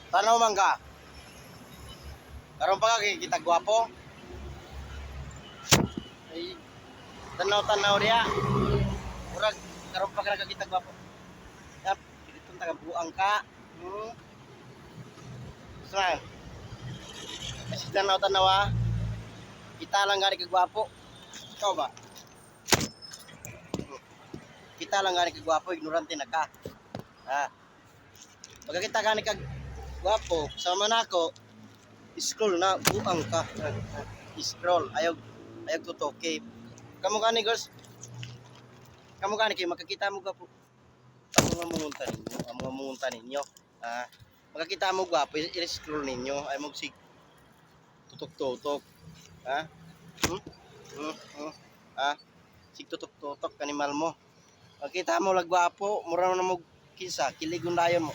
Tanaw man ka. Karon pa ka kita gwapo. Ay, tanaw dia. Murag karon pa ka nakakita gwapo. Yap, dito taga buang ka. Saan? Kasi tanaw ah. Kita lang gani ka gwapo. Ikaw ba? Kita lang gani ka gwapo, ignorante na ka. Pagka kita gani ka gwapo, sama na ako, scroll na, buang ka. Scroll, ayaw tutoke. Kamu gani girls? Kamu gani kayo, makakita mo gwapo. Ang mga mungunta ninyo. Makakita mo gwapo, i-scroll ninyo, ay mo sig tutok-tutok. Sig tutok-tutok kanimal mo. Makita mo lag gwapo, mura na mo kinsa, kiligon dayon mo.